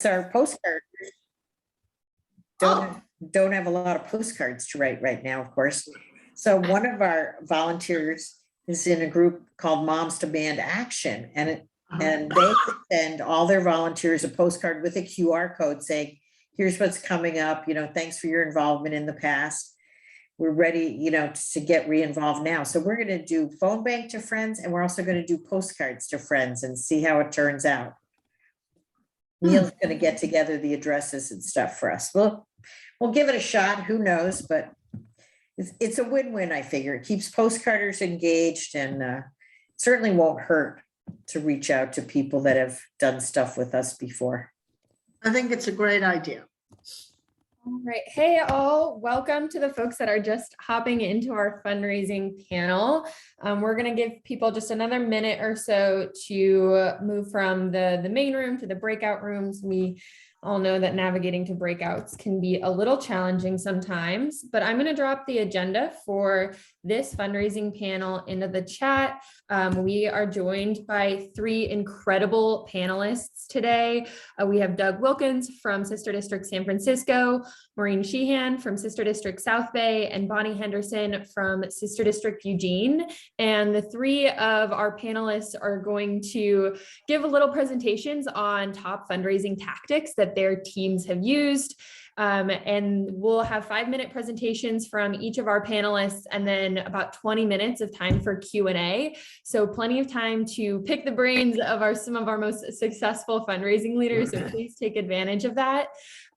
our postcard. Don't have a lot of postcards to write right now, of course. So one of our volunteers is in a group called Moms Demand Action, and they send all their volunteers a postcard with a QR code saying, here's what's coming up, thanks for your involvement in the past. We're ready, to get re-involved now. So we're going to do phone bank to friends, and we're also going to do postcards to friends and see how it turns out. Neil's going to get together the addresses and stuff for us. We'll give it a shot. Who knows? But it's a win-win, I figure. It keeps postcarders engaged, and certainly won't hurt to reach out to people that have done stuff with us before. I think it's a great idea. All right. Hey, all. Welcome to the folks that are just hopping into our fundraising panel. We're going to give people just another minute or so to move from the main room to the breakout rooms. We all know that navigating to breakouts can be a little challenging sometimes, but I'm going to drop the agenda for this fundraising panel into the chat. We are joined by three incredible panelists today. We have Doug Wilkins from Sister District San Francisco, Maureen Sheehan from Sister District South Bay, and Bonnie Henderson from Sister District Eugene. And the three of our panelists are going to give a little presentations on top fundraising tactics that their teams have used. And we'll have 5-minute presentations from each of our panelists, and then about 20 minutes of time for Q&A. So plenty of time to pick the brains of some of our most successful fundraising leaders. So please take advantage of that.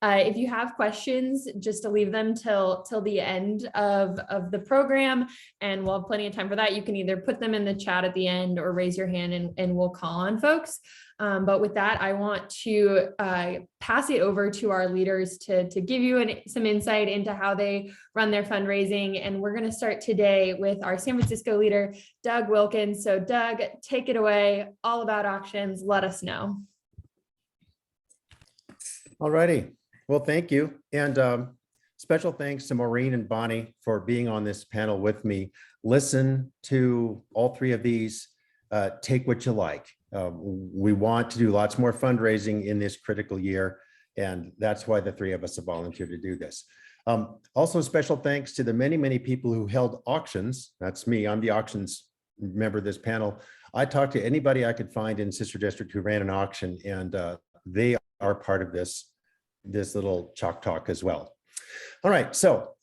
If you have questions, just to leave them till the end of the program, and we'll have plenty of time for that. You can either put them in the chat at the end or raise your hand, and we'll call on folks. But with that, I want to pass it over to our leaders to give you some insight into how they run their fundraising. And we're going to start today with our San Francisco leader, Doug Wilkins. So Doug, take it away. All about auctions. Let us know. All righty. Well, thank you. And special thanks to Maureen and Bonnie for being on this panel with me. Listen to all three of these. Take what you like. We want to do lots more fundraising in this critical year, and that's why the three of us have volunteered to do this. Also, special thanks to the many, many people who held auctions. That's me. I'm the auctions member of this panel. I talked to anybody I could find in Sister District who ran an auction, and they are part of this little chalk talk as well. All right, so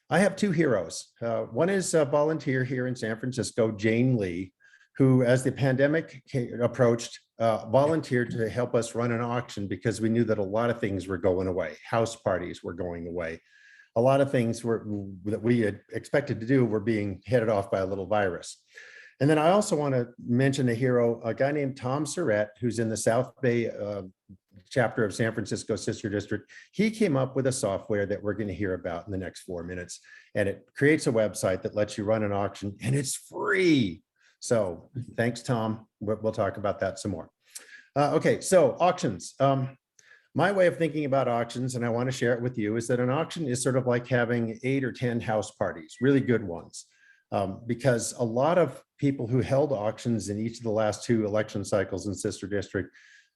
I have two heroes. One is a volunteer here in San Francisco, Jane Lee, who, as the pandemic approached, volunteered to help us run an auction because we knew that a lot of things were going away. House parties were going away. A lot of things that we had expected to do were being headed off by a little virus. And then I also want to mention a hero, a guy named Tom Surratt, who's in the South Bay chapter of San Francisco Sister District. He came up with a software that we're going to hear about in the next 4 minutes. And it creates a website that lets you run an auction, and it's free. So thanks, Tom. We'll talk about that some more. Okay, so auctions. My way of thinking about auctions, and I want to share it with you, is that an auction is sort of like having 8 or 10 house parties, really good ones, because a lot of people who held auctions in each of the last 2 election cycles in Sister District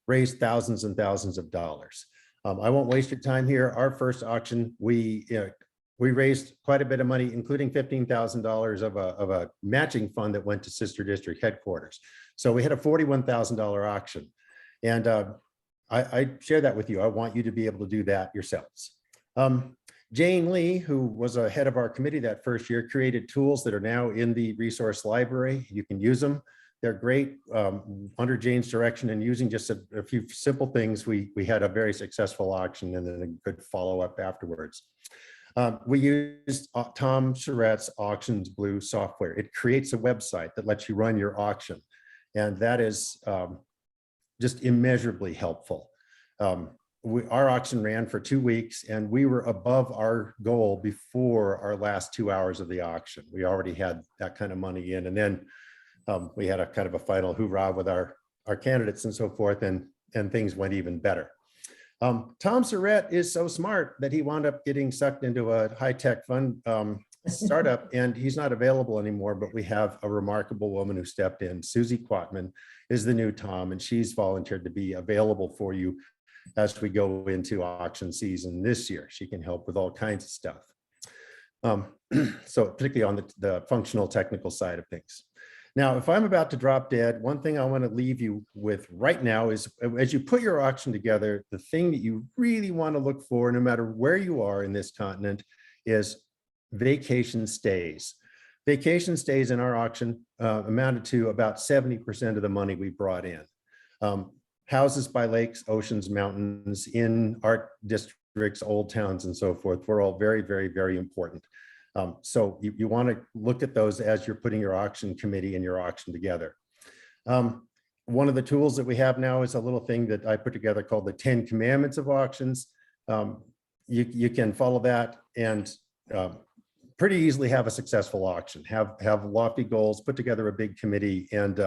raised thousands and thousands of dollars. I won't waste your time here. Our first auction, we raised quite a bit of money, including $15,000 of a matching fund that went to Sister District headquarters. So we had a $41,000 auction. And I share that with you. I want you to be able to do that yourselves. Jane Lee, who was a head of our committee that first year, created tools that are now in the resource library. You can use them. They're great. Under Jane's direction and using just a few simple things, we had a very successful auction and then a good follow-up afterwards. We used Tom Surratt's Auctions Blue software. It creates a website that lets you run your auction. And that is just immeasurably helpful. Our auction ran for 2 weeks, and we were above our goal before our last 2 hours of the auction. We already had that kind of money in, and then we had a kind of a final hoorah with our candidates and so forth, and things went even better. Tom Surratt is so smart that he wound up getting sucked into a high-tech fund startup, and he's not available anymore, but we have a remarkable woman who stepped in. Susie Quatman is the new Tom, and she's volunteered to be available for you as we go into auction season this year. She can help with all kinds of stuff. So particularly on the functional technical side of things. Now, if I'm about to drop dead, one thing I want to leave you with right now is, as you put your auction together, the thing that you really want to look for, no matter where you are in this continent, is vacation stays. Vacation stays in our auction amounted to about 70% of the money we brought in. Houses by lakes, oceans, mountains, in art districts, old towns, and so forth were all very, very, very important. So you want to look at those as you're putting your auction committee and your auction together. One of the tools that we have now is a little thing that I put together called the 10 Commandments of Auctions. You can follow that and pretty easily have a successful auction, have lofty goals, put together a big committee, and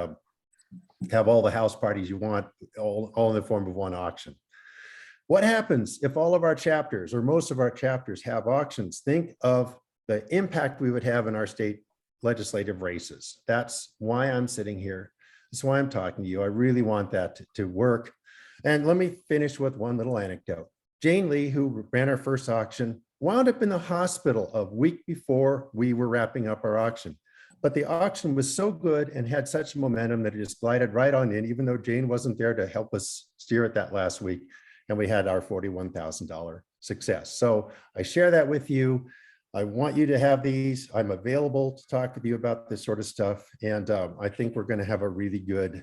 have all the house parties you want, all in the form of one auction. What happens if all of our chapters or most of our chapters have auctions? Think of the impact we would have in our state legislative races. That's why I'm sitting here. That's why I'm talking to you. I really want that to work. And let me finish with one little anecdote. Jane Lee, who ran our first auction, wound up in the hospital a week before we were wrapping up our auction. But the auction was so good and had such momentum that it just glided right on in, even though Jane wasn't there to help us steer it that last week. And we had our $41,000 success. So I share that with you. I want you to have these. I'm available to talk with you about this sort of stuff. And I think we're going to have a really good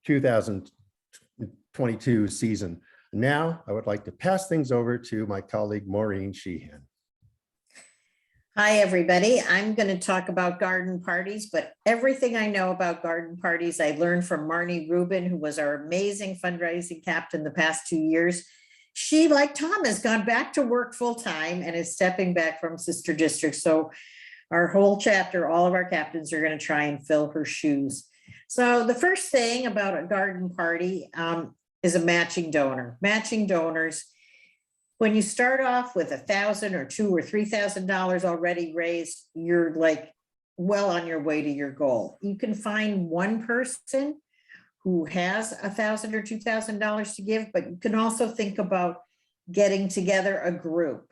2022 season. Now, I would like to pass things over to my colleague, Maureen Sheehan. Hi, everybody. I'm going to talk about garden parties, but everything I know about garden parties, I learned from Marnie Rubin, who was our amazing fundraising captain the past 2 years. She, like Tom, has gone back to work full time and is stepping back from sister districts. So our whole chapter, all of our captains are going to try and fill her shoes. So the first thing about a garden party is a matching donor. Matching donors, when you start off with $1,000 or $2,000 or $3,000 already raised, you're like well on your way to your goal. You can find one person who has $1,000 or $2,000 to give, but you can also think about getting together a group.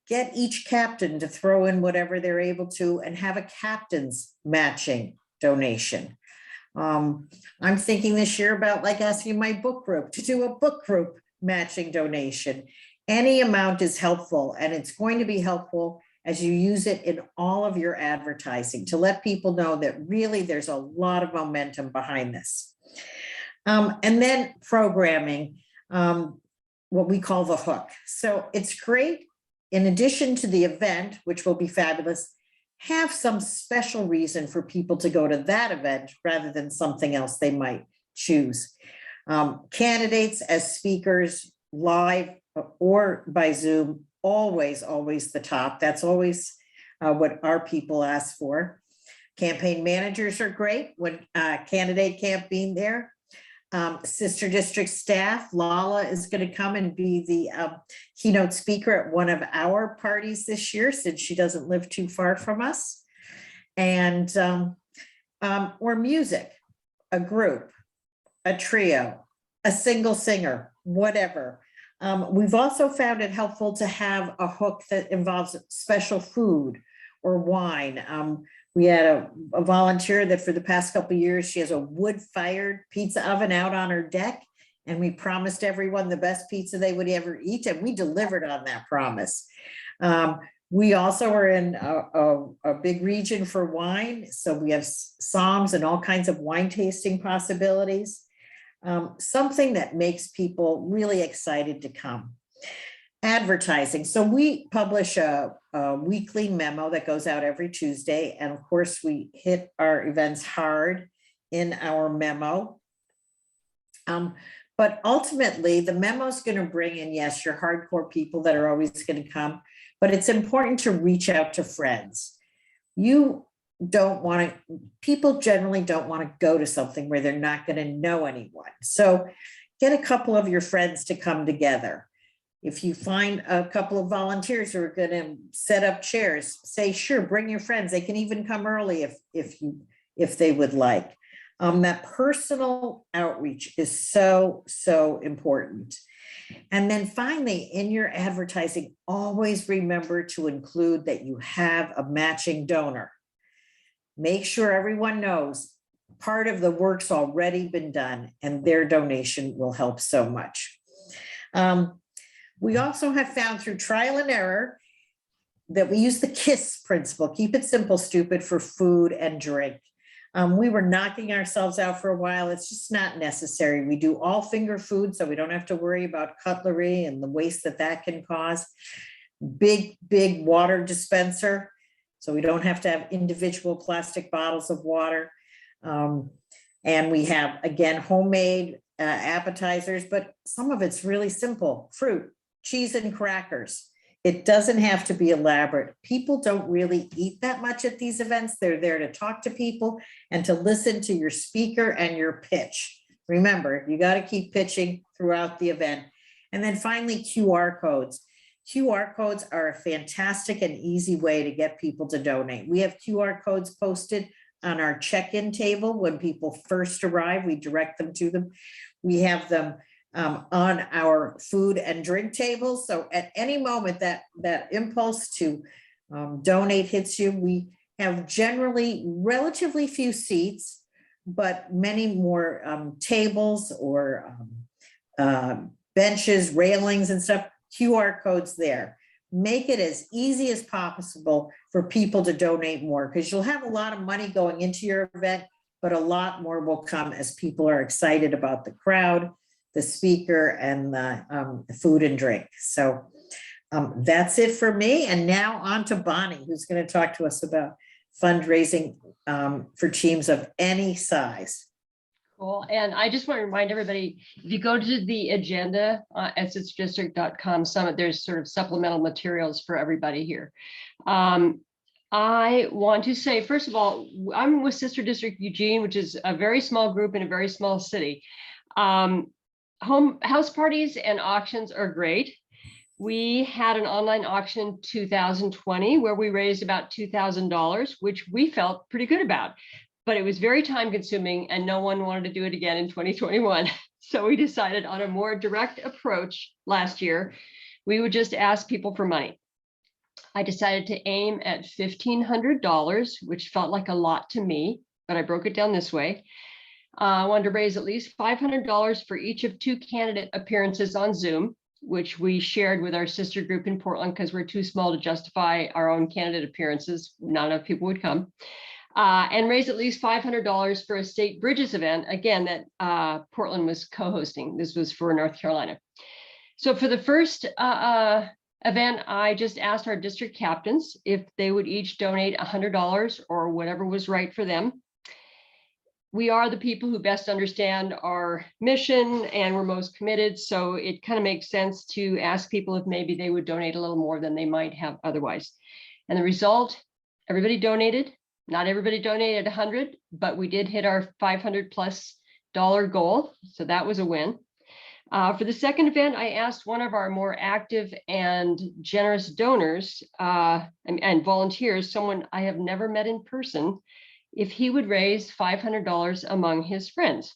Get each captain to throw in whatever they're able to and have a captain's matching donation. I'm thinking this year about like asking my book group to do a book group matching donation. Any amount is helpful, and it's going to be helpful as you use it in all of your advertising to let people know that really there's a lot of momentum behind this. And then programming, what we call the hook. So it's great, in addition to the event, which will be fabulous, have some special reason for people to go to that event rather than something else they might choose. Candidates as speakers, live or by Zoom, always the top. That's always what our people ask for. Campaign managers are great when candidate can't be there. Sister district staff, Lala is going to come and be the keynote speaker at one of our parties this year, since she doesn't live too far from us. And or music, a group, a trio, a single singer, whatever. We've also found it helpful to have a hook that involves special food or wine. We had a volunteer that for the past couple of years, she has a wood-fired pizza oven out on her deck, and we promised everyone the best pizza they would ever eat, and we delivered on that promise. We also are in a big region for wine, so we have Psalms and all kinds of wine tasting possibilities. Something that makes people really excited to come. Advertising. So we publish a weekly memo that goes out every Tuesday. And of course, we hit our events hard in our memo. But ultimately, the memo is going to bring in, yes, your hardcore people that are always going to come, but it's important to reach out to friends. You don't want to, people generally don't want to go to something where they're not going to know anyone. So get a couple of your friends to come together. If you find a couple of volunteers who are going to set up chairs, say, sure, bring your friends. They can even come early if they would like. That personal outreach is so, so important. And then finally, in your advertising, always remember to include that you have a matching donor. Make sure everyone knows part of the work's already been done and their donation will help so much. We also have found through trial and error that we use the KISS principle, keep it simple, stupid, for food and drink. We were knocking ourselves out for a while. It's just not necessary. We do all finger food, so we don't have to worry about cutlery and the waste that that can cause. Big water dispenser, so we don't have to have individual plastic bottles of water. And we have, again, homemade appetizers, but some of it's really simple: fruit, cheese, and crackers. It doesn't have to be elaborate. People don't really eat that much at these events. They're there to talk to people and to listen to your speaker and your pitch. Remember, you got to keep pitching throughout the event. And then finally, QR codes. QR codes are a fantastic and easy way to get people to donate. We have QR codes posted on our check-in table. When people first arrive, we direct them to them. We have them on our food and drink tables. So at any moment that impulse to donate hits you, we have generally relatively few seats, but many more tables or benches, railings and stuff, QR codes there. Make it as easy as possible for people to donate more, because you'll have a lot of money going into your event, but a lot more will come as people are excited about the crowd, the speaker, and the food and drink. So that's it for me. And now on to Bonnie, who's going to talk to us about fundraising for teams of any size. Cool. And I just want to remind everybody, if you go to the agenda at sisterdistrict.com summit, there's sort of supplemental materials for everybody here. I want to say, first of all, I'm with Sister District Eugene, which is a very small group in a very small city. House parties and auctions are great. We had an online auction 2020 where we raised about $2,000, which we felt pretty good about, but it was very time consuming and no one wanted to do it again in 2021. So we decided on a more direct approach last year. We would just ask people for money. I decided to aim at $1,500, which felt like a lot to me, but I broke it down this way. I wanted to raise at least $500 for each of 2 candidate appearances on Zoom, which we shared with our sister group in Portland because we're too small to justify our own candidate appearances. Not enough people would come. And raise at least $500 for a state bridges event, again, that Portland was co-hosting. This was for North Carolina. So for the first event, I just asked our district captains if they would each donate $100 or whatever was right for them. We are the people who best understand our mission and we're most committed. So it kind of makes sense to ask people if maybe they would donate a little more than they might have otherwise. And the result, everybody donated. Not everybody donated 100, but we did hit our $500+ goal. So that was a win. For the second event, I asked one of our more active and generous donors and volunteers, someone I have never met in person, if he would raise $500 among his friends.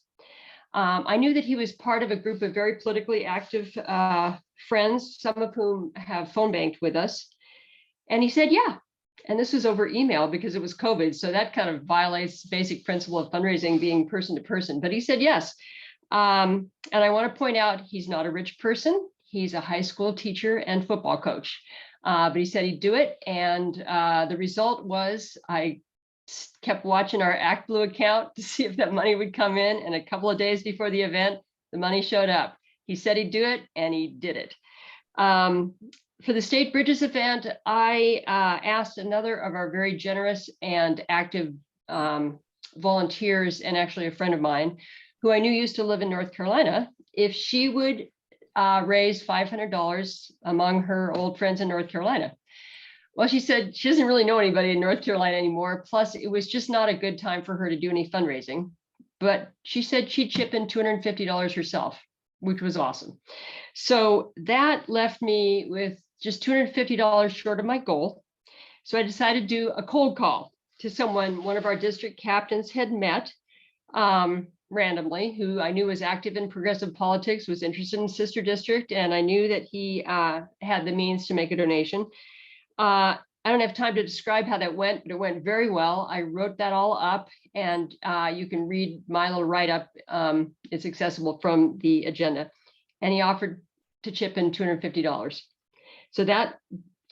I knew that he was part of a group of very politically active friends, some of whom have phone banked with us. And he said, yeah. And this was over email because it was COVID. So that kind of violates basic principle of fundraising, being person to person. But he said yes. And I want to point out, he's not a rich person. He's a high school teacher and football coach. But he said he'd do it. And the result was I kept watching our ActBlue account to see if that money would come in. And a couple of days before the event, the money showed up. He said he'd do it, and he did it. For the State Bridges event, I asked another of our very generous and active volunteers, and actually a friend of mine, who I knew used to live in North Carolina, if she would raise $500 among her old friends in North Carolina. Well, she said she doesn't really know anybody in North Carolina anymore. Plus, it was just not a good time for her to do any fundraising. But she said she'd chip in $250 herself, which was awesome. So that left me with just $250 short of my goal. So I decided to do a cold call to someone one of our district captains had met randomly, who I knew was active in progressive politics, was interested in Sister District, and I knew that he had the means to make a donation. I don't have time to describe how that went, but it went very well. I wrote that all up, and you can read my little write-up. It's accessible from the agenda. And he offered to chip in $250. So that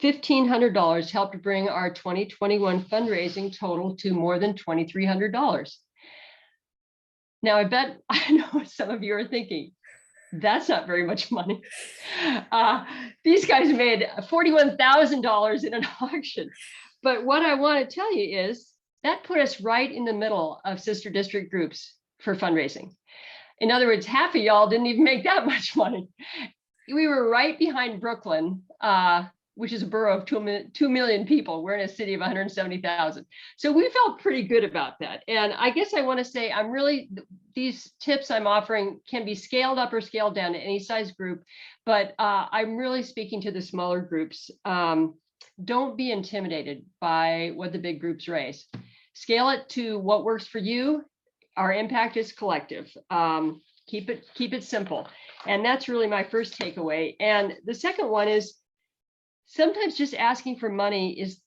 $1,500 helped bring our 2021 fundraising total to more than $2,300. Now, I bet I know what some of you are thinking. That's not very much money. These guys made $41,000 in an auction. But what I want to tell you is that put us right in the middle of sister district groups for fundraising. In other words, half of y'all didn't even make that much money. We were right behind Brooklyn, which is a borough of 2 million people. We're in a city of 170,000. So we felt pretty good about that. And I guess I want to say, these tips I'm offering can be scaled up or scaled down to any size group, but I'm really speaking to the smaller groups. Don't be intimidated by what the big groups raise. Scale it to what works for you. Our impact is collective. Keep it simple. And that's really my first takeaway. And the second one is, sometimes just asking for money is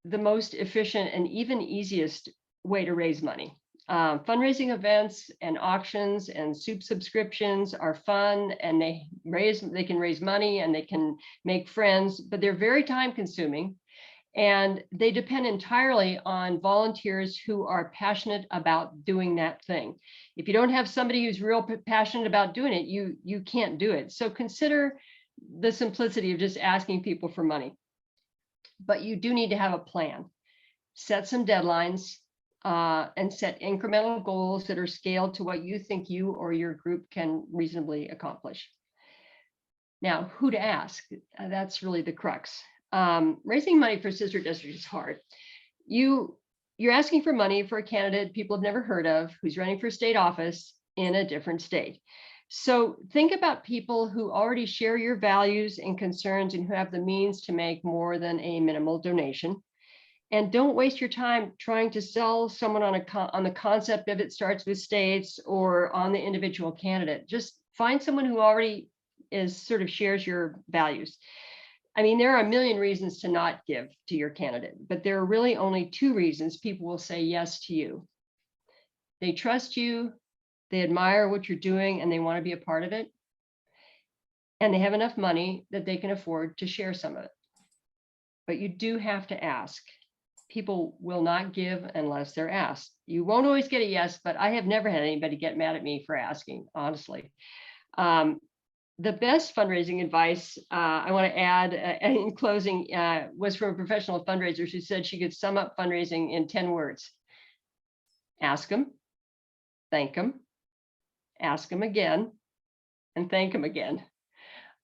the most efficient and even easiest way to raise money. Fundraising events and auctions and soup subscriptions are fun, and they can raise money and they can make friends, but they're very time consuming, and they depend entirely on volunteers who are passionate about doing that thing. If you don't have somebody who's real passionate about doing it, you can't do it. So consider the simplicity of just asking people for money. But you do need to have a plan. Set some deadlines and set incremental goals that are scaled to what you think you or your group can reasonably accomplish. Now, who to ask? That's really the crux. Raising money for sister district is hard. You're asking for money for a candidate people have never heard of who's running for state office in a different state. So think about people who already share your values and concerns and who have the means to make more than a minimal donation. And don't waste your time trying to sell someone on the concept of it starts with states or on the individual candidate. Just find someone who already shares your values. I mean, there are a million reasons to not give to your candidate, but there are really only 2 reasons people will say yes to you. They trust you, they admire what you're doing, and they want to be a part of it. And they have enough money that they can afford to share some of it. But you do have to ask. People will not give unless they're asked. You won't always get a yes, but I have never had anybody get mad at me for asking, honestly. The best fundraising advice I want to add in closing was from a professional fundraiser who said she could sum up fundraising in 10 words. Ask them, thank them, ask them again, and thank them again.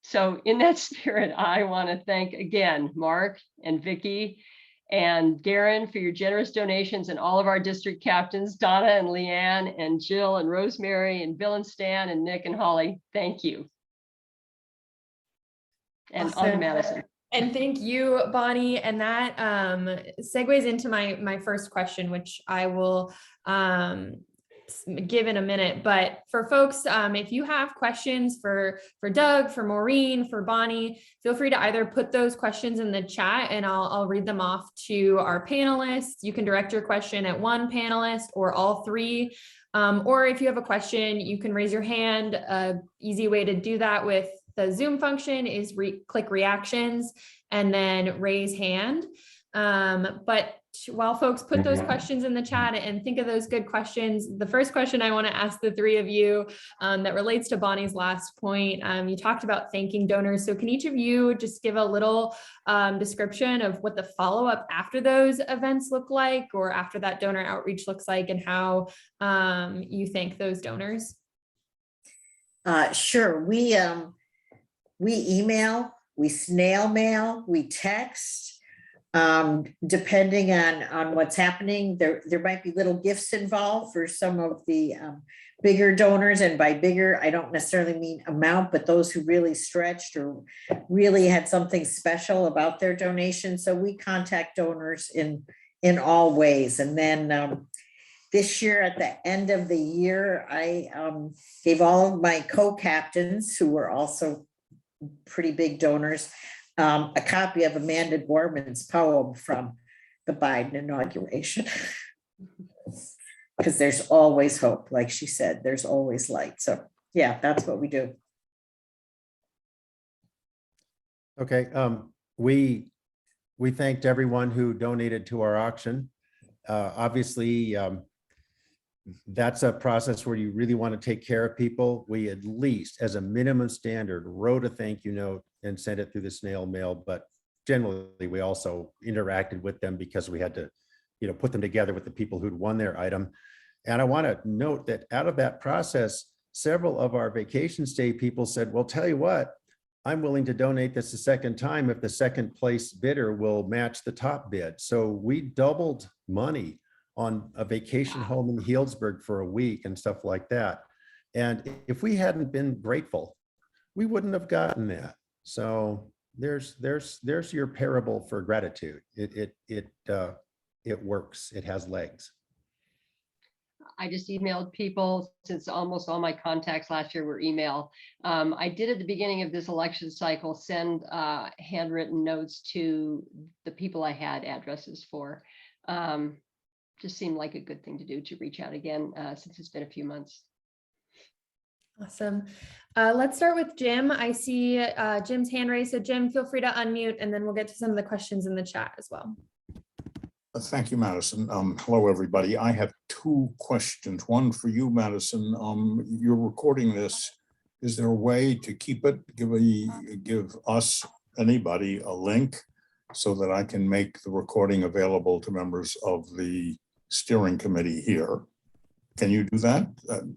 So in that spirit, I want to thank again Mark and Vicki and Darren for your generous donations, and all of our district captains, Donna and Leanne and Jill and Rosemary and Bill and Stan and Nick and Holly. Thank you. And on to Madison. And thank you, Bonnie. And that segues into my first question, which I will give in a minute. But for folks, if you have questions for Doug, for Maureen, for Bonnie, feel free to either put those questions in the chat and I'll read them off to our panelists. You can direct your question at one panelist or all 3. Or if you have a question, you can raise your hand. Easy way to do that with the Zoom function is click reactions and then raise hand. But while folks put those questions in the chat and think of those good questions, the first question I want to ask the 3 of you that relates to Bonnie's last point, you talked about thanking donors. So can each of you just give a little description of what the follow-up after those events look like, or after that donor outreach looks like, and how you thank those donors? Sure. We email, we snail mail, we text, depending on what's happening. There might be little gifts involved for some of the bigger donors. And by bigger, I don't necessarily mean amount, but those who really stretched or really had something special about their donation. So we contact donors in all ways. And then this year, at the end of the year, I gave all of my co-captains, who were also pretty big donors, a copy of Amanda Gorman's poem from the Biden inauguration. Because there's always hope, like she said, there's always light. So yeah, that's what we do. Okay, we thanked everyone who donated to our auction. Obviously, that's a process where you really want to take care of people. We at least, as a minimum standard, wrote a thank you note and sent it through the snail mail, but generally we also interacted with them because we had to, put them together with the people who'd won their item. And I want to note that out of that process, several of our vacation stay people said, well, tell you what, I'm willing to donate this a second time if the second place bidder will match the top bid. So we doubled money on a vacation home in Healdsburg for a week and stuff like that. And if we hadn't been grateful, we wouldn't have gotten that. So there's your parable for gratitude. It works. It has legs. I just emailed people, since almost all my contacts last year were email. I did at the beginning of this election cycle send handwritten notes to the people I had addresses for. Just seemed like a good thing to do, to reach out again since it's been a few months. Awesome. Let's start with Jim. I see Jim's hand raised. So Jim, feel free to unmute, and then we'll get to some of the questions in the chat as well. Thank you, Madison. Hello, everybody. I have two questions. One for you, Madison. You're recording this. Is there a way to keep it? Give us, anybody, a link so that I can make the recording available to members of the steering committee here? Can you do that?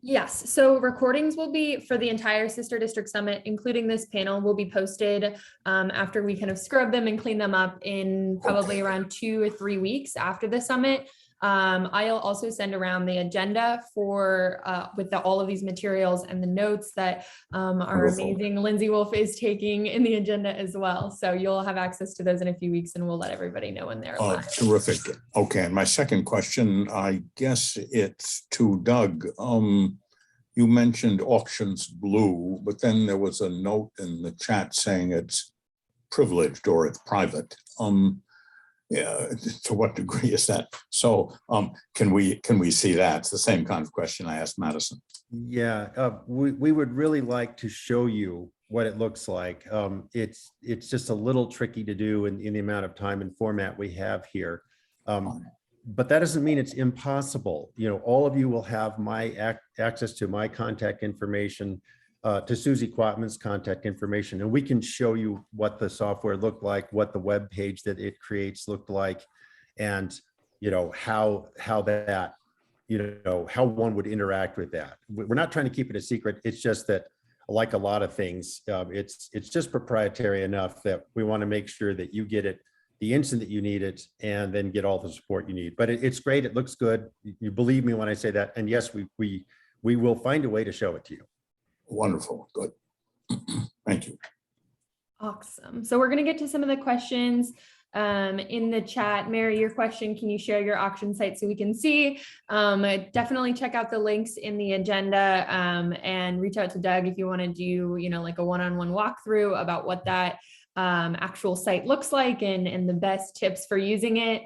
Yes. So recordings will be for the entire Sister District Summit, including this panel, will be posted after we kind of scrub them and clean them up in probably around 2 or 3 weeks after the summit. I'll also send around the agenda for with all of these materials and the notes that our Wonderful. amazing Lindsay Wolf is taking in the agenda as well. So you'll have access to those in a few weeks, and we'll let everybody know when they're live. Terrific. Okay, and my second question, I guess it's to Doug. You mentioned Auctions Blue, but then there was a note in the chat saying it's privileged or it's private. Yeah, to what degree is that? So can we see that? It's the same kind of question I asked Madison. Yeah, we would really like to show you what it looks like. It's just a little tricky to do in the amount of time and format we have here. But that doesn't mean it's impossible. All of you will have my access to my contact information, to Susie Quatman's contact information, and we can show you what the software looked like, what the web page that it creates looked like, and how that how one would interact with that. We're not trying to keep it a secret. It's just that, like a lot of things, it's just proprietary enough that we want to make sure that you get it the instant that you need it, and then get all the support you need. But it's great. It looks good. You believe me when I say that. And yes, we will find a way to show it to you. Wonderful. Good. Thank you. Awesome. So we're going to get to some of the questions in the chat. Mary, your question, can you share your auction site so we can see? Definitely check out the links in the agenda and reach out to Doug if you want to do, like a one-on-one walkthrough about what that actual site looks like and the best tips for using it.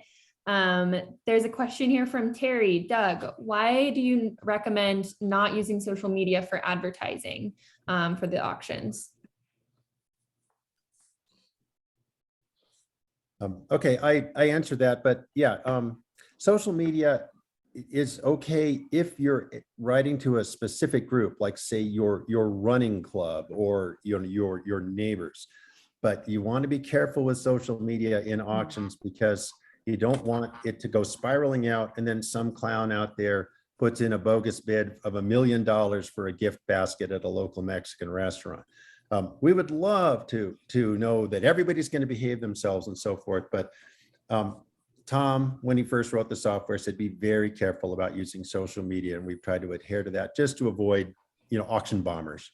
There's a question here from Terry. Doug, why do you recommend not using social media for advertising for the auctions? Okay, I answered that, but yeah, social media is okay if you're writing to a specific group, like say your running club or your neighbors. But you want to be careful with social media in auctions, because you don't want it to go spiraling out and then some clown out there puts in a bogus bid of $1 million for a gift basket at a local Mexican restaurant. We would love to know that everybody's going to behave themselves and so forth. But Tom, when he first wrote the software, said be very careful about using social media. And we've tried to adhere to that just to avoid, auction bombers.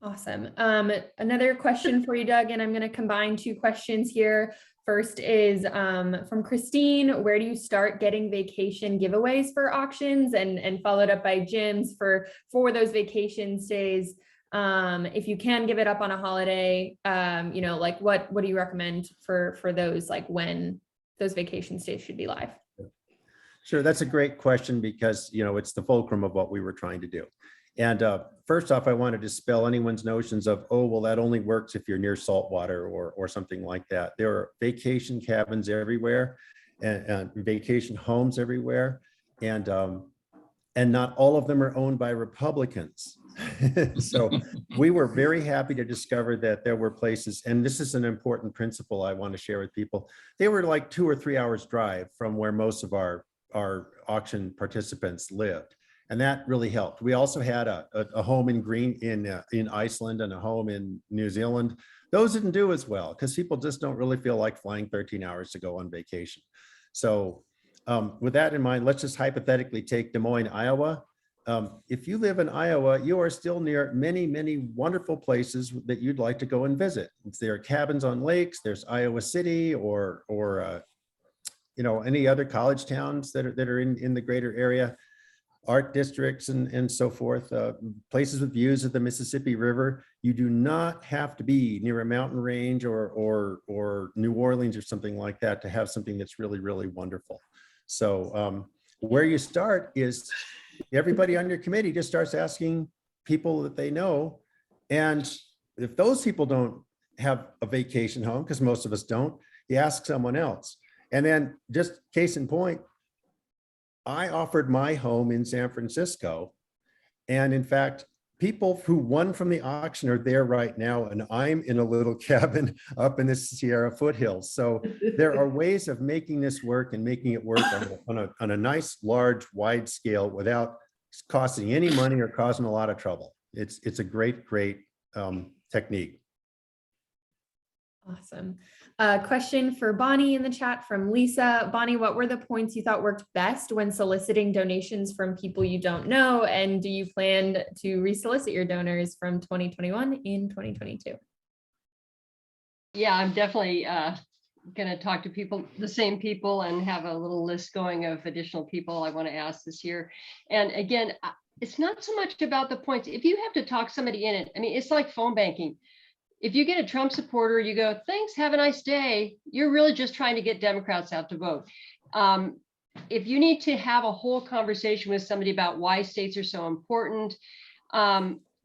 Awesome. Another question for you, Doug, and I'm going to combine two questions here First is from Christine. Where do you start getting vacation giveaways for auctions? And followed up by Jim's for those vacation stays. If you can give it up on a holiday, like what do you recommend for those, like when those vacation stays should be live? Sure, that's a great question because, it's the fulcrum of what we were trying to do. And first off, I want to dispel anyone's notions of, oh, well, that only works if you're near saltwater or something like that. There are vacation cabins everywhere and vacation homes everywhere. And not all of them are owned by Republicans. So we were very happy to discover that there were places, and this is an important principle I want to share with people. They were like 2 or 3 hours drive from where most of our auction participants lived. And that really helped. We also had a home in Iceland and a home in New Zealand. Those didn't do as well because people just don't really feel like flying 13 hours to go on vacation. So with that in mind, let's just hypothetically take Des Moines, Iowa. If you live in Iowa, you are still near many, many wonderful places that you'd like to go and visit. There are cabins on lakes, there's Iowa City or any other college towns that are in the greater area. Art districts and so forth, places with views of the Mississippi River. You do not have to be near a mountain range or New Orleans or something like that to have something that's really, really wonderful. So where you start is everybody on your committee just starts asking people that they know. And if those people don't have a vacation home, because most of us don't, you ask someone else. And then just case in point, I offered my home in San Francisco. And in fact, people who won from the auction are there right now. And I'm in a little cabin up in the Sierra foothills. So there are ways of making this work and making it work on a nice, large, wide scale without costing any money or causing a lot of trouble. It's a great technique. Awesome. Question for Bonnie in the chat from Lisa. Bonnie, what were the points you thought worked best when soliciting donations from people you don't know? And do you plan to resolicit your donors from 2021 in 2022? Yeah, I'm definitely going to talk to the same people, and have a little list going of additional people I want to ask this year. And again, it's not so much about the points. If you have to talk somebody in it, I mean, it's like phone banking. If you get a Trump supporter, you go, thanks, have a nice day. You're really just trying to get Democrats out to vote. If you need to have a whole conversation with somebody about why states are so important,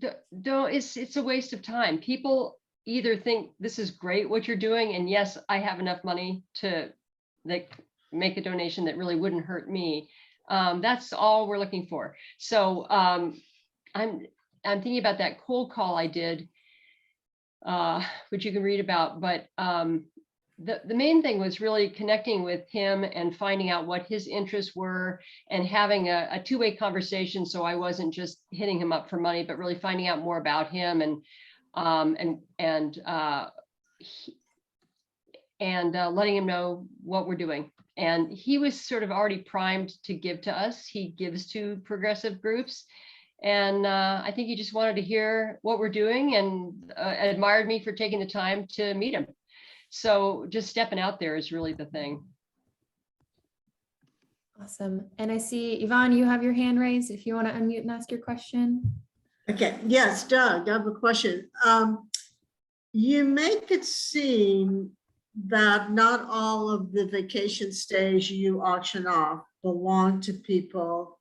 it's a waste of time. People either think this is great what you're doing, and yes, I have enough money to make a donation that really wouldn't hurt me. That's all we're looking for. So I'm thinking about that cold call I did, which you can read about, but the main thing was really connecting with him and finding out what his interests were and having a two-way conversation. So I wasn't just hitting him up for money, but really finding out more about him and letting him know what we're doing. And he was sort of already primed to give to us. He gives to progressive groups. And I think he just wanted to hear what we're doing and admired me for taking the time to meet him. So just stepping out there is really the thing. Awesome. And I see, Yvonne, you have your hand raised if you want to unmute and ask your question. Okay, yes, Doug, I have a question. You make it seem that not all of the vacation stays you auction off belong to people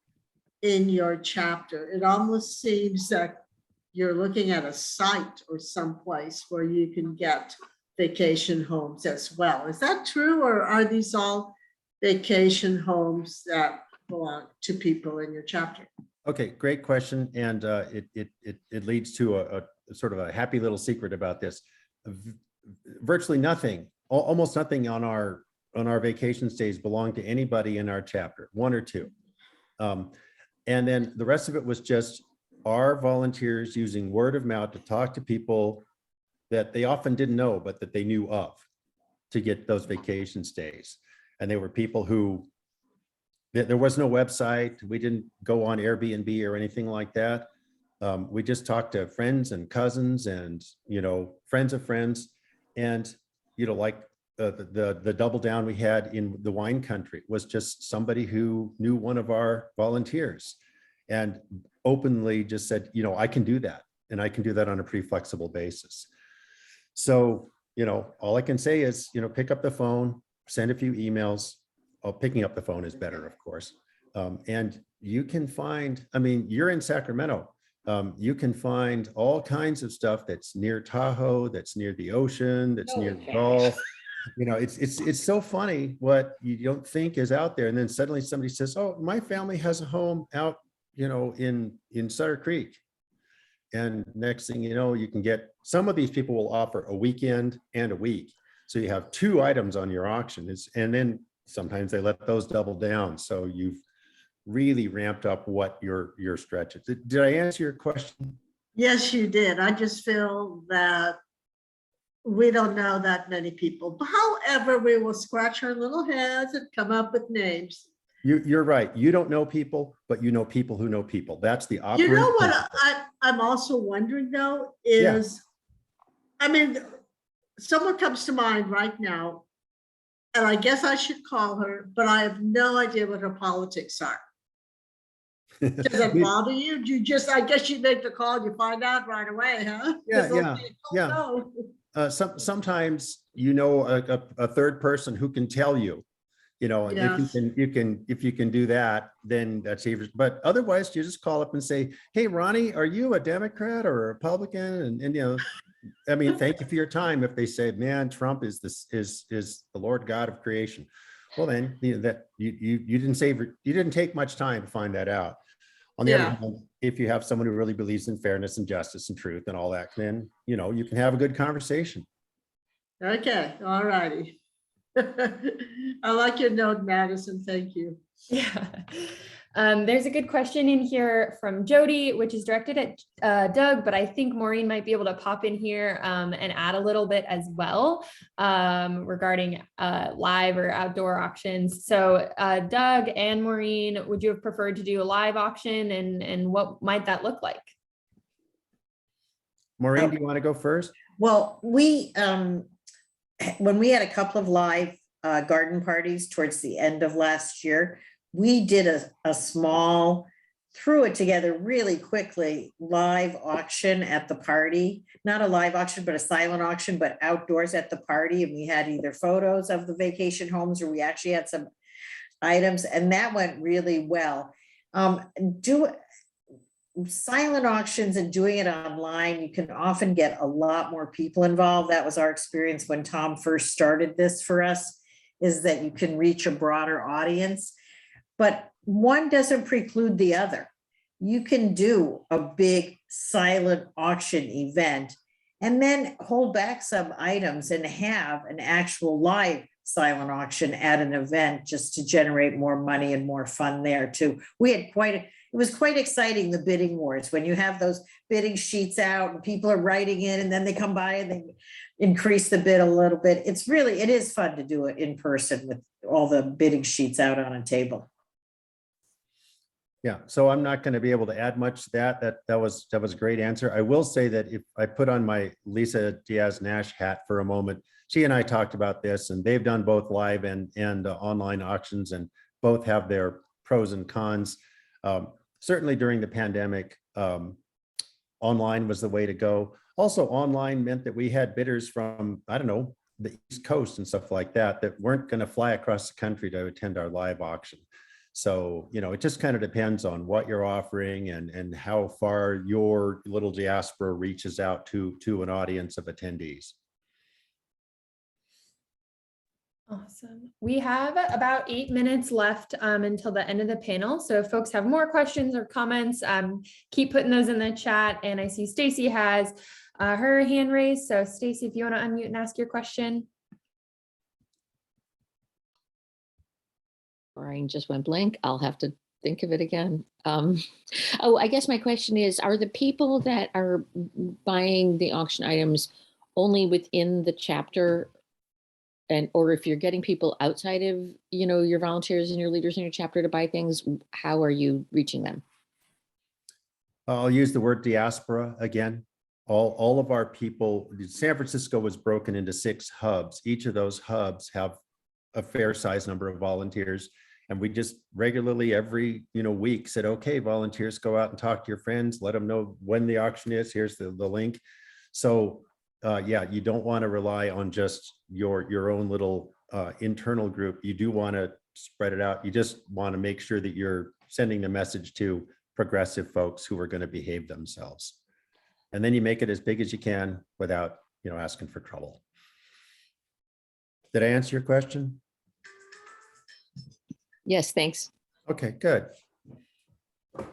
in your chapter. It almost seems that you're looking at a site or someplace where you can get vacation homes as well. Is that true, or are these all vacation homes that belong to people in your chapter? Okay, great question. And it leads to a sort of a happy little secret about this. Virtually nothing, almost nothing on our vacation stays belong to anybody in our chapter, one or two. And then the rest of it was just our volunteers using word of mouth to talk to people that they often didn't know, but that they knew of, to get those vacation stays. And they were people who, there was no website. We didn't go on Airbnb or anything like that. We just talked to friends and cousins and, friends of friends. And, like the double down we had in the wine country was just somebody who knew one of our volunteers and openly just said, you know, I can do that, and I can do that on a pretty flexible basis. So, you know, all I can say is, you know, pick up the phone, send a few emails. Oh, picking up the phone is better, of course. And you can find, I mean, you're in Sacramento. You can find all kinds of stuff that's near Tahoe, that's near the ocean, that's near the Gulf. You know, it's so funny what you don't think is out there. And then suddenly somebody says, oh, my family has a home out, you know, in Sutter Creek. And next thing you know, you can get, some of these people will offer a weekend and a week. So you have 2 items on your auction. And then sometimes they let those double down. So you've really ramped up what your stretch is. Did I answer your question? Yes, you did. I just feel that we don't know that many people. However, we will scratch our little heads and come up with names. You're right. You don't know people, but you know people who know people. That's the You operating know what principle. I'm also wondering though is, I mean, someone comes to mind right now, and I guess I should call her, but I have no idea what her politics are. Does it bother you? Do you just, I guess you make the call, you find out right away, huh? Yeah, It's like, yeah, oh, yeah. no. Sometimes you know a third person who can tell you, you know, and Yes. if you can do that, then that's even. But otherwise, you just call up and say, "Hey, Ronnie, are you a Democrat or a Republican?" And you know, I mean, thank you for your time. If they say, "Man, Trump is the Lord God of creation," well, then you know, that you didn't take much time to find that out. On the other Yeah. hand, if you have someone who really believes in fairness and justice and truth and all that, then, you know, you can have a good conversation. Okay, all righty. I like your note, Madison. Thank you. Yeah. There's a good question in here from Jody, which is directed at Doug, but I think Maureen might be able to pop in here and add a little bit as well regarding live or outdoor auctions. So Doug and Maureen, would you have preferred to do a live auction, and what might that look like? Maureen, do you want to go first? Well, we, when we had a couple of live garden parties towards the end of last year, we did a small, threw it together really quickly, live auction at the party. Not a live auction, but a silent auction, but outdoors at the party. And we had either photos of the vacation homes, or we actually had some items, and that went really well. Silent auctions and doing it online, you can often get a lot more people involved. That was our experience when Tom first started this for us, is that you can reach a broader audience, but one doesn't preclude the other. You can do a big silent auction event and then hold back some items and have an actual live silent auction at an event, just to generate more money and more fun there too. We had it was quite exciting, the bidding wars, when you have those bidding sheets out and people are writing in, and then they come by and they increase the bid a little bit. It is fun to do it in person with all the bidding sheets out on a table. Yeah, so I'm not going to be able to add much to that. That was a great answer. I will say that if I put on my Lisa Diaz-Nash hat for a moment, she and I talked about this, and they've done both live and online auctions, and both have their pros and cons. Certainly during the pandemic, online was the way to go. Also, online meant that we had bidders from, I don't know, the East Coast and stuff like that, that weren't going to fly across the country to attend our live auction. So, you know, it just kind of depends on what you're offering and how far your little diaspora reaches out to an audience of attendees. Awesome. We have about 8 minutes left until the end of the panel. So if folks have more questions or comments, keep putting those in the chat. And I see Stacy has her hand raised. So Stacy, if you want to unmute and ask your question. Brain just went blank. I'll have to think of it again. Oh, I guess my question is, are the people that are buying the auction items only within the chapter, and or if you're getting people outside of, you know, your volunteers and your leaders in your chapter to buy things, how are you reaching them? I'll use the word diaspora again. all of our people, San Francisco was broken into 6 hubs. Each of those hubs have a fair size number of volunteers. And we just regularly every week said, okay, volunteers, go out and talk to your friends, let them know when the auction is. Here's the link. So yeah, you don't want to rely on just your own little internal group. You do want to spread it out. You just want to make sure that you're sending the message to progressive folks who are going to behave themselves. And then you make it as big as you can without, asking for trouble. Did I answer your question? Yes, thanks. Okay, good.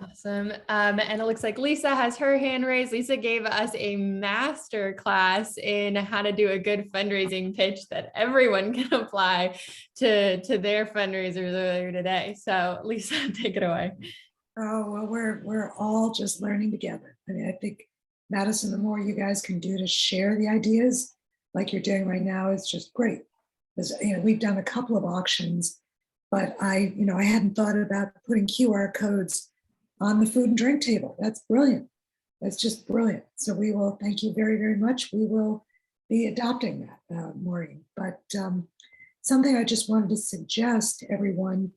Awesome. And it looks like Lisa has her hand raised. Lisa gave us a master class in how to do a good fundraising pitch that everyone can apply to their fundraisers earlier today. So Lisa, take it away. Oh, well, we're all just learning together. I mean, I think, Madison, the more you guys can do to share the ideas like you're doing right now is just great. Because, we've done a couple of auctions, but I hadn't thought about putting QR codes on the food and drink table. That's brilliant. That's just brilliant. So we will, thank you very, very much. We will be adopting that, Maureen. But something I just wanted to suggest to everyone,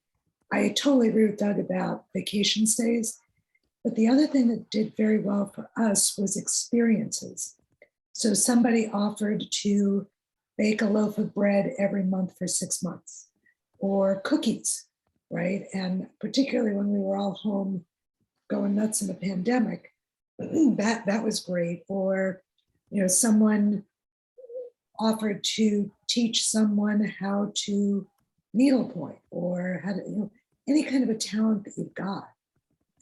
I totally agree with Doug about vacation stays, but the other thing that did very well for us was experiences. So somebody offered to bake a loaf of bread every month for 6 months, or cookies, right? And particularly when we were all home going nuts in the pandemic, that was great. Or, someone offered to teach someone how to needlepoint, or how to, any kind of a talent that you've got.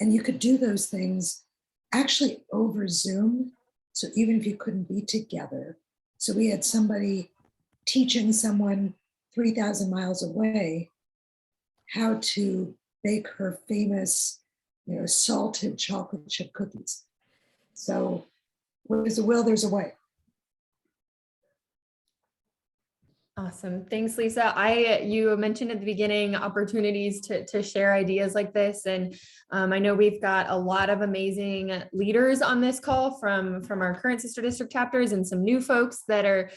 And you could do those things actually over Zoom. So even if you couldn't be together. So we had somebody teaching someone 3,000 miles away how to bake her famous, salted chocolate chip cookies. So where there's a will, there's a way. Awesome. Thanks, Lisa. You mentioned at the beginning opportunities to share ideas like this. And I know we've got a lot of amazing leaders on this call from our current sister district chapters, and some new folks that are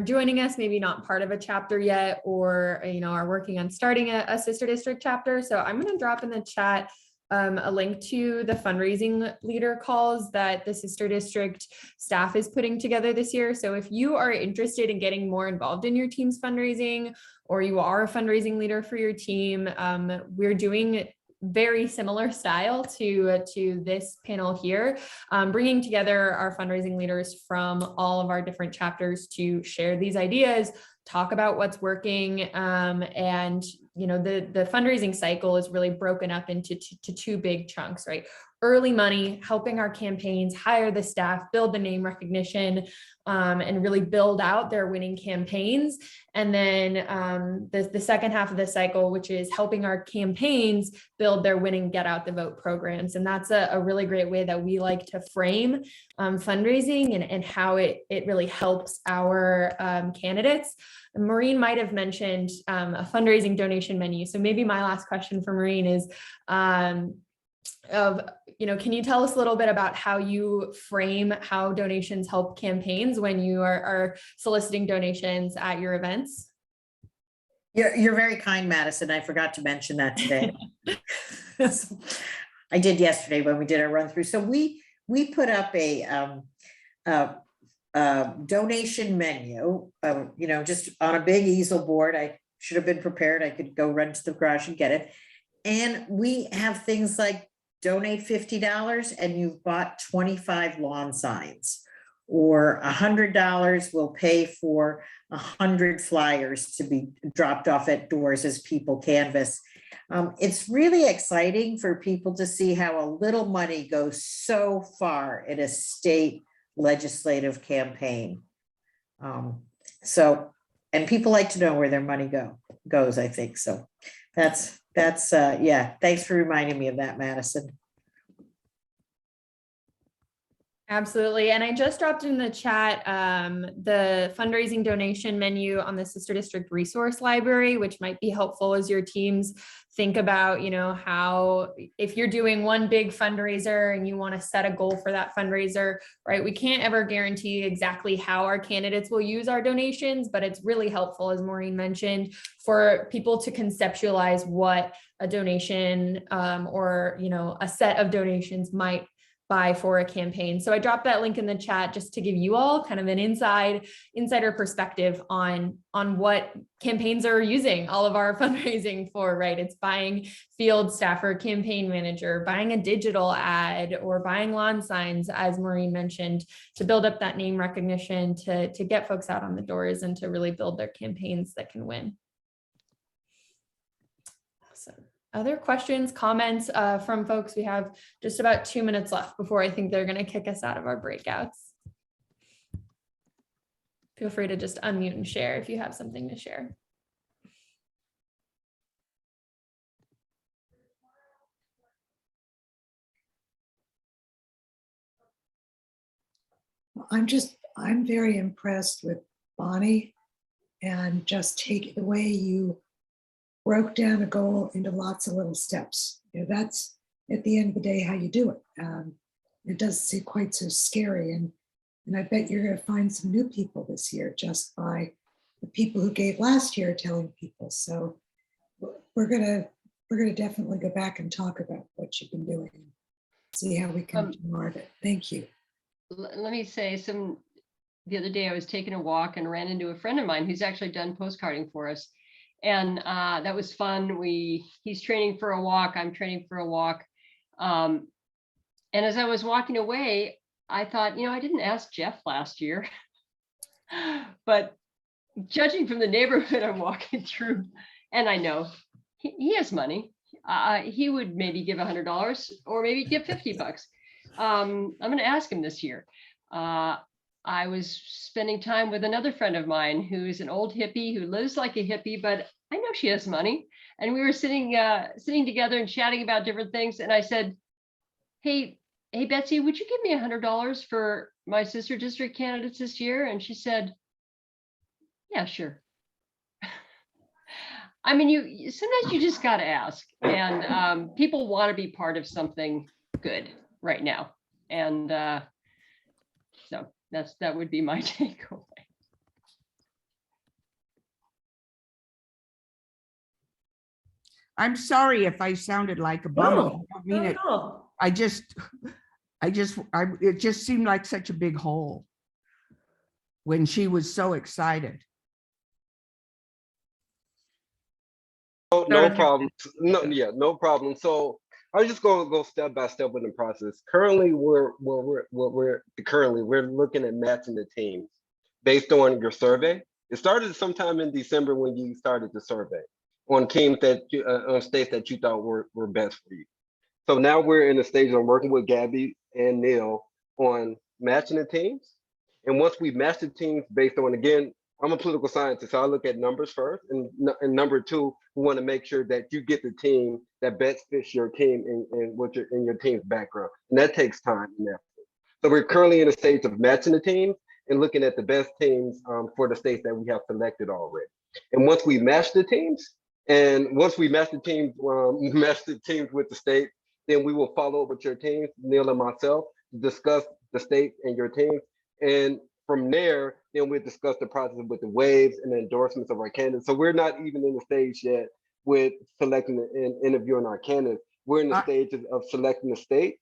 joining us, maybe not part of a chapter yet, or are working on starting a sister district chapter. So I'm going to drop in the chat a link to the fundraising leader calls that the sister district staff is putting together this year. So if you are interested in getting more involved in your team's fundraising, or you are a fundraising leader for your team, we're doing very similar style to this panel here, bringing together our fundraising leaders from all of our different chapters to share these ideas, talk about what's working, and the fundraising cycle is really broken up into two big chunks, right? Early money, helping our campaigns hire the staff, build the name recognition, and really build out their winning campaigns. And then the second half of the cycle, which is helping our campaigns build their winning get out the vote programs. And that's a really great way that we like to frame fundraising and how it really helps our candidates. Maureen might have mentioned a fundraising donation menu. So maybe my last question for Maureen is, can you tell us a little bit about how you frame how donations help campaigns when you are soliciting donations at your events? You're very kind, Madison. I forgot to mention that today. I did yesterday when we did our run through. So we put up a donation menu, just on a big easel board. I should have been prepared. I could go run to the garage and get it. And we have things like donate $50 and you've bought 25 lawn signs, or $100 will pay for 100 flyers to be dropped off at doors as people canvass. It's really exciting for people to see how a little money goes so far in a state legislative campaign. And people like to know where their money goes, I think. So that's yeah, thanks for reminding me of that, Madison. Absolutely. And I just dropped in the chat the fundraising donation menu on the Sister District Resource Library, which might be helpful as your teams think about, how if you're doing one big fundraiser and you want to set a goal for that fundraiser, right? We can't ever guarantee exactly how our candidates will use our donations, but it's really helpful, as Maureen mentioned, for people to conceptualize what a donation or, a set of donations might buy for a campaign. So I dropped that link in the chat just to give you all kind of an insider perspective on what campaigns are using all of our fundraising for, right? It's buying field staff or campaign manager, buying a digital ad, or buying lawn signs, as Maureen mentioned, to build up that name recognition, to get folks out on the doors and to really build their campaigns that can win. Awesome. Other questions, comments from folks? We have just about 2 minutes left before I think they're going to kick us out of our breakouts. Feel free to just unmute and share if you have something to share. I'm very impressed with Bonnie, and just take the way you broke down a goal into lots of little steps. That's at the end of the day how you do it. It doesn't seem quite so scary, and I bet you're going to find some new people this year just by the people who gave last year telling people. So we're gonna definitely go back and talk about what you've been doing, and see how we can do more of it. Thank you. Let me say the other day I was taking a walk and ran into a friend of mine who's actually done postcarding for us. And that was fun. He's training for a walk. I'm training for a walk. And as I was walking away, I thought, I didn't ask Jeff last year, but judging from the neighborhood I'm walking through, and I know he has money. He would maybe give $100 or maybe give $50. I'm going to ask him this year. I was spending time with another friend of mine who's an old hippie who lives like a hippie, but I know she has money. And we were sitting together and chatting about different things. And I said, hey, Betsy, would you give me $100 for my sister district candidates this year? And she said, yeah, sure. I mean, sometimes you just got to ask. And people want to be part of something good right now. And so that would be my takeaway. I'm sorry if I sounded like a bummer. I don't mean it. It just seemed like such a big hole when she was so excited. No problem. No problem. So I'm just going to go step by step in the process. Currently, we're looking at matching the teams based on your survey. It started sometime in December when you started the survey on teams that on states that you thought were best for you. So now we're in the stage of working with Gabby and Neil on matching the teams. And once we match the teams based on, again, I'm a political scientist, so I look at numbers first. And number two, we want to make sure that you get the team that best fits your team and what your team's background. And that takes time and effort. So we're currently in the stage of matching the teams and looking at the best teams for the states that we have selected already. And once we match the teams, with the state, then we will follow up with your teams, Neil and myself, to discuss the state and your teams. And from there, then we'll discuss the process with the waves and the endorsements of our candidates. So we're not even in the stage yet with selecting and interviewing our candidates. We're in the stage of selecting the state.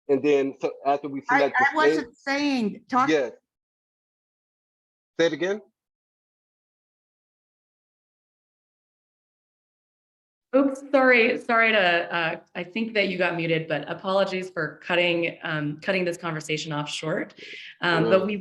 And then so after we select the state. I wasn't saying, Yes. Say it again. Oops, sorry to, I think that you got muted, but apologies for cutting this conversation off short. But we